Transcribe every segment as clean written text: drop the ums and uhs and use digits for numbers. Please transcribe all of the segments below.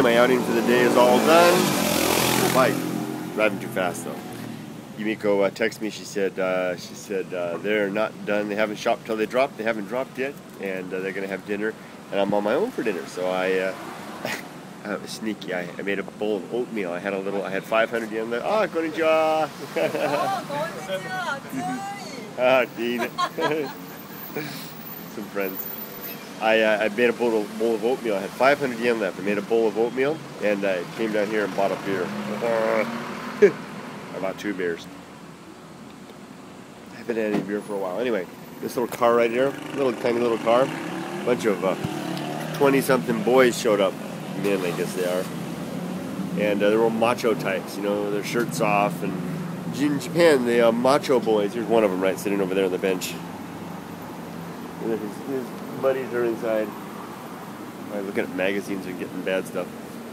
my outing for the day is all done. Oh, bye. Driving too fast though. Yumiko texted me. She said they're not done. They haven't shopped till they drop. They haven't dropped yet, and they're gonna have dinner. And I'm on my own for dinner. So I was sneaky. I made a bowl of oatmeal. I had 500 yen there. Ah, konnichiwa. Ah, Dean. Some friends. I made a bowl of oatmeal. I had 500 yen left. I made a bowl of oatmeal, and I came down here and bought a beer. I bought 2 beers. I haven't had any beer for a while. Anyway, this little car right here, tiny little car, a bunch of 20-something boys showed up. Men, I guess they are. And they're all macho types, you know, their shirts off. And in Japan, the macho boys, here's one of them, right, sitting over there on the bench. And his buddies are inside. Right, looking at magazines and getting bad stuff.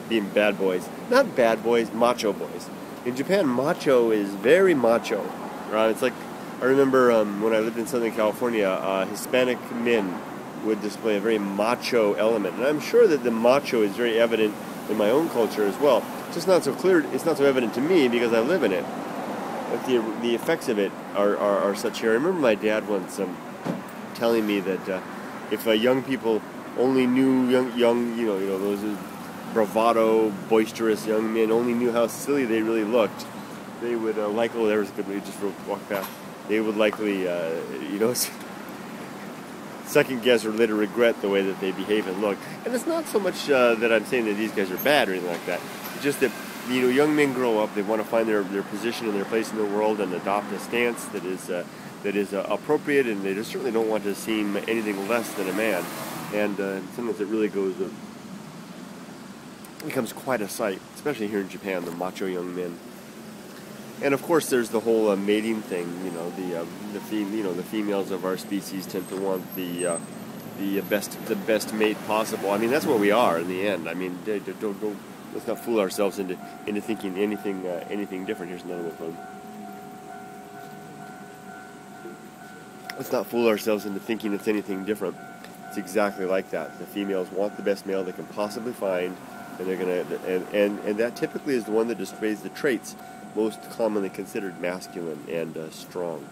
Being bad boys. Not bad boys, macho boys. In Japan, macho is very macho. Right? It's like, I remember when I lived in Southern California, Hispanic men would display a very macho element. And I'm sure that the macho is very evident in my own culture as well. It's just not so clear, it's not so evident to me because I live in it. But the effects of it are such here. I remember my dad once telling me that if young people only knew young, you know those bravado, boisterous young men only knew how silly they really looked, they would likely, oh, there was a good way, just walk past, they would likely, second guess or later regret the way that they behave and look. And it's not so much that I'm saying that these guys are bad or anything like that. It's just that, you know, young men grow up, they want to find their position and their place in the world and adopt a stance that is appropriate, and they just certainly don't want to seem anything less than a man. And sometimes it really becomes quite a sight, especially here in Japan, the macho young men. And of course, there's the whole mating thing. You know, the females of our species tend to want the best mate possible. I mean, that's what we are in the end. I mean, don't let's not fool ourselves into thinking anything different. Here's another one. Let's not fool ourselves into thinking it's anything different. It's exactly like that. The females want the best male they can possibly find, and they're gonna and that typically is the one that displays the traits most commonly considered masculine and strong.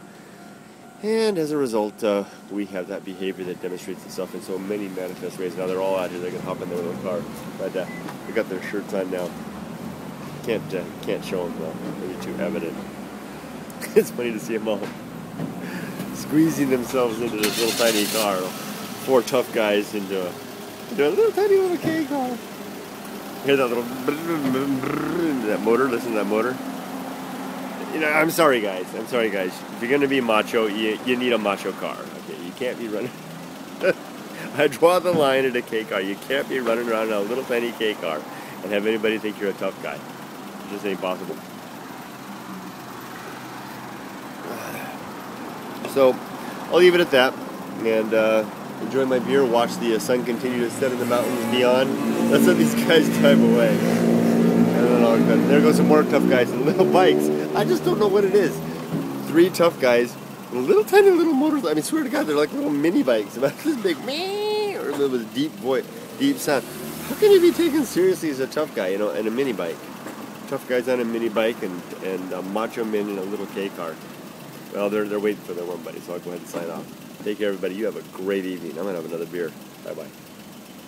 And as a result, we have that behavior that demonstrates itself in so many manifest ways. Now they're all out here. They can hop in their little car, but they got their shirts on now. Can't show them though; they're too evident. It's funny to see them all squeezing themselves into this little tiny car. 4 tough guys into a little tiny little K car. Hear that little that motor? Listen to that motor. You know, I'm sorry guys. If you're gonna be macho, you need a macho car. Okay, you can't be running. I draw the line at a K car. You can't be running around in a little tiny K car and have anybody think you're a tough guy. It just ain't possible. So, I'll leave it at that, and enjoy my beer, watch the sun continue to set in the mountains beyond. Let's let these guys drive away. I don't know, there goes some more tough guys in little bikes. I just don't know what it is. 3 tough guys with little tiny little motors. I mean, swear to God, they're like little mini bikes, about this big, or with a deep sound. How can you be taken seriously as a tough guy, you know, in a mini bike? Tough guys on a mini bike and macho men in a little K car. Well, they're waiting for their one buddy, so I'll go ahead and sign off. Take care, everybody. You have a great evening. I'm going to have another beer. Bye-bye.